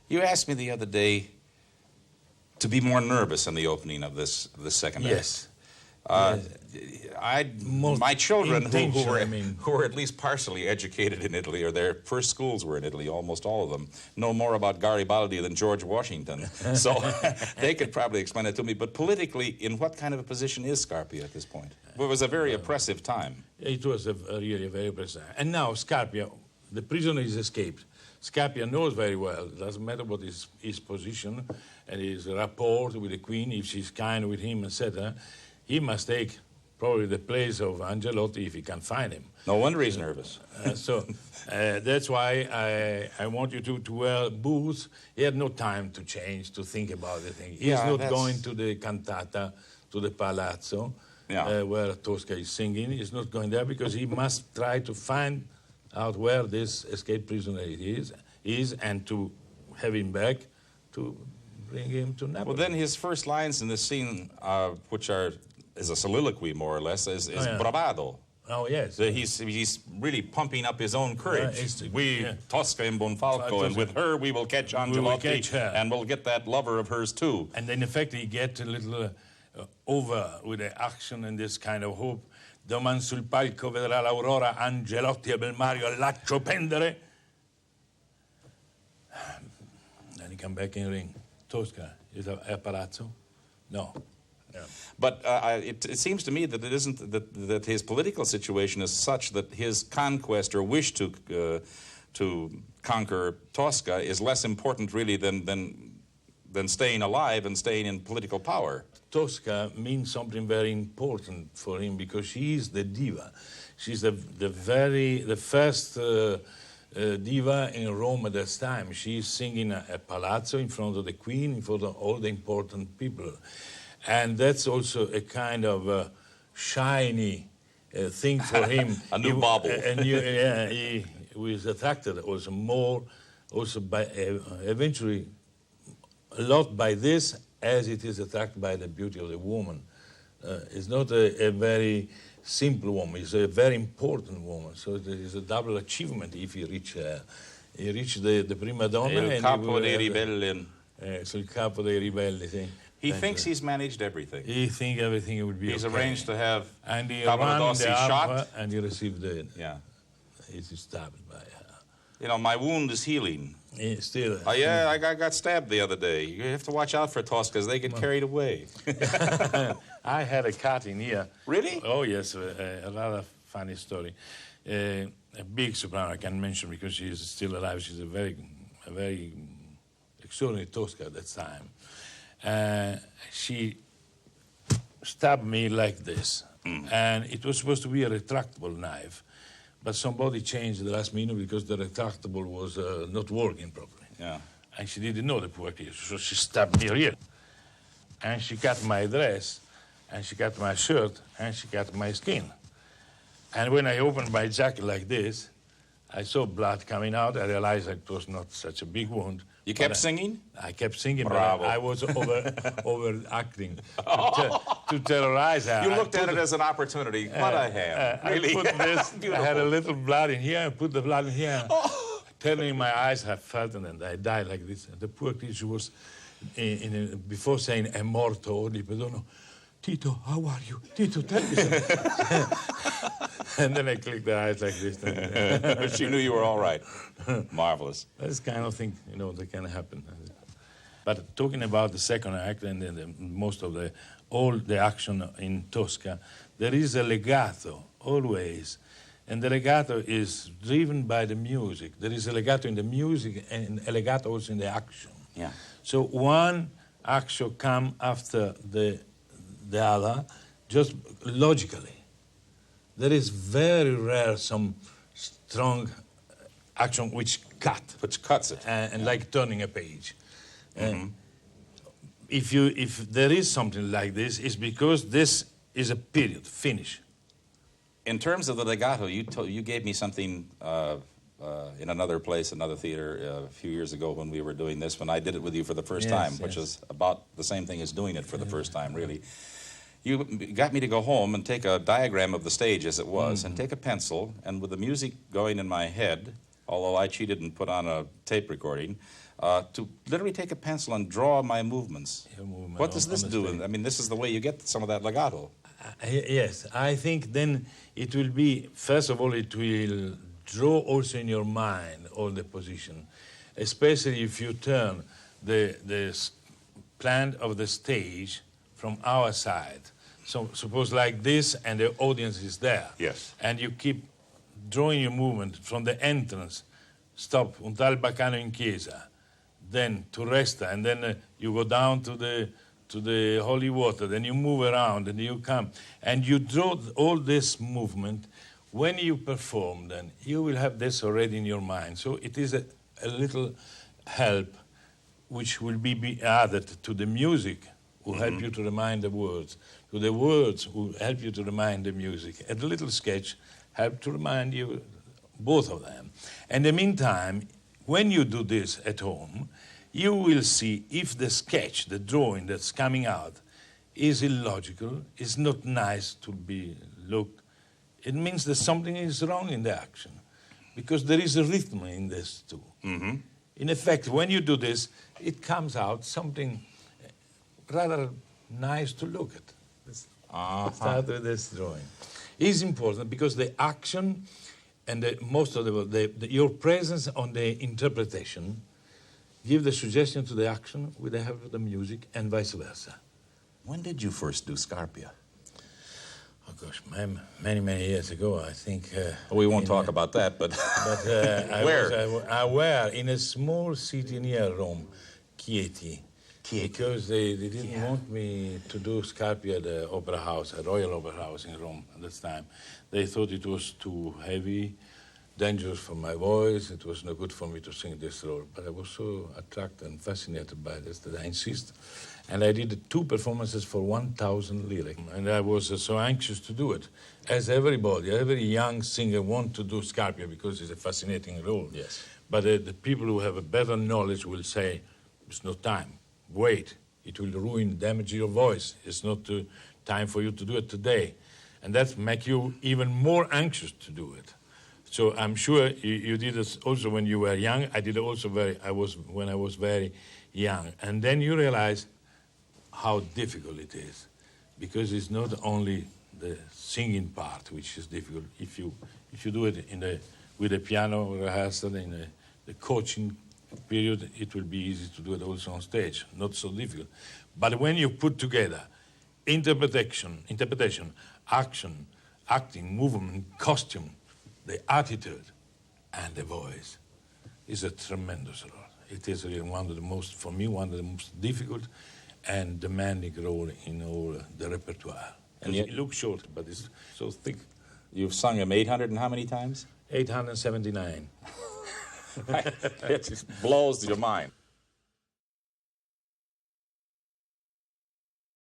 You asked me the other day to be more nervous in the opening of this second act. Yes. My children, intention, who were at least partially educated in Italy, or their first schools were in Italy, almost all of them, know more about Garibaldi than George Washington. So they could probably explain it to me. But politically, in what kind of a position is Scarpia at this point? Well, it was a very oppressive time. It was really a very oppressive time. And now Scarpia, the prisoner is escaped. Scarpia knows very well, it doesn't matter what his position and his rapport with the Queen, if she's kind with him, etc., he must take probably the place of Angelotti if he can find him. No wonder he's nervous. That's why I want you to wear boots. He had no time to change, to think about the thing. He's not going to the cantata, to the palazzo, where Tosca is singing. He's not going there because he must try to find out where this escaped prisoner is and to have him back to bring him to Napoli. Well, then his first lines in this scene, which is a soliloquy more or less, is bravado. Oh, yes. He's really pumping up his own courage. Tosca in Bonfalco, and with her we will catch Angelotti, and we'll get that lover of hers too. And in effect he gets a little over with the action and this kind of hope. Doman sul palco vedrà l'aurora, Angelotti e Belmario lascio pendere. Then he come back in the ring. Tosca, is a palazzo? No. Yeah. But it seems to me that it isn't that his political situation is such that his conquest or wish to conquer Tosca is less important really than staying alive and staying in political power. Tosca means something very important for him because she is the diva. She's the first diva in Rome at this time. She's singing a palazzo in front of the Queen, in front of all the important people. And that's also a kind of shiny thing for him. A new bauble. And he was attracted also more, also by eventually a lot by this, as it is attracted by the beauty of the woman. It's not a very simple woman, it's a very important woman. So it is a double achievement if he reach her. He reached the prima donna. Il capo dei ribelli. So il capo dei ribelli, sì. He thinks he's managed everything. He thinks everything would be He's okay. arranged to have Pavarotti shot. And he received the... Yeah. He's stabbed by her. You know, my wound is healing. Still. I got stabbed the other day. You have to watch out for Tosca because they get carried away. I had a cut in here. Really? Oh, yes, a rather funny story. A big soprano I can mention because she is still alive. She's a very extraordinary Tosca at that time. She stabbed me like this. And it was supposed to be a retractable knife. But somebody changed at the last minute because the retractable was not working properly. Yeah. And she didn't know the poor kid, so she stabbed me here. And she cut my dress, and she cut my shirt, and she cut my skin. And when I opened my jacket like this, I saw blood coming out. I realized it was not such a big wound. You kept singing? I kept singing, Bravo. but I was overacting to terrorize her. You looked at it as an opportunity. What I have. Really? I put this, I had a little blood in here, I put the blood in here. Turning my eyes, I felt it, and I died like this. And the poor creature was, before saying, è morto, di perdono, Tito, how are you? Tito, tell me something. And then I clicked the eyes like this. She knew you were all right. Marvelous. That's kind of thing, that can happen. But talking about the second act and most of all the action in Tosca, there is a legato, always. And the legato is driven by the music. There is a legato in the music and a legato also in the action. Yeah. So one action comes after the other, just logically. There is very rare some strong action which cuts it, and like turning a page. If there is something like this, it's because this is a period, finish. In terms of the legato, you gave me something in another place, another theater, a few years ago when we were doing this, when I did it with you for the first time, which is about the same thing as doing it for the first time, really. You got me to go home and take a diagram of the stage as it was, and take a pencil, and with the music going in my head, although I cheated and put on a tape recording, to literally take a pencil and draw my movements. What does this do? I mean, this is the way you get some of that legato. Yes, I think then it will be, first of all, it will draw also in your mind all the position, especially if you turn the plan of the stage from our side. So suppose like this and the audience is there. Yes. And you keep drawing your movement from the entrance, stop, un tal bacano in chiesa, then to resta, and then you go down to the holy water, then you move around and you come, and you draw all this movement. When you perform, then you will have this already in your mind. So it is a little help which will be added to the music, will help you to remind the words, to the words will help you to remind the music, and the little sketch help to remind you both of them. In the meantime, when you do this at home, you will see if the sketch, the drawing that's coming out, is illogical, is not nice to be looked. It means that something is wrong in the action, because there is a rhythm in this too. In effect, when you do this, it comes out something rather nice to look at. Let's start with this drawing. It's important because the action and most of your presence on the interpretation give the suggestion to the action with the help of the music and vice versa. When did you first do Scarpia? Oh gosh, many years ago, I think. We won't talk about that, but where? I were in a small city near Rome, Chieti. Because they didn't want me to do Scarpia at the opera house, a royal opera house in Rome at that time. They thought it was too heavy, dangerous for my voice. It was no good for me to sing this role. But I was so attracted and fascinated by this that I insist. And I did 2 performances for 1,000 lire. And I was so anxious to do it. As everybody, every young singer wants to do Scarpia because it's a fascinating role. Yes. But the people who have a better knowledge will say, it's no time. Wait, it will ruin, damage your voice. It's not time for you to do it today. And that makes you even more anxious to do it. So I'm sure you did this also when you were young. I did it also when I was very young. And then you realize how difficult it is. Because it's not only the singing part which is difficult. If you do it with a piano rehearsal in the coaching period, it will be easy to do it also on stage, not so difficult. But when you put together interpretation, action, acting, movement, costume, the attitude, and the voice, is a tremendous role. It is really one of the most difficult and demanding role in all the repertoire. And it looks short, but it's so thick. You've sung him 800 and how many times? 879. It just blows your mind.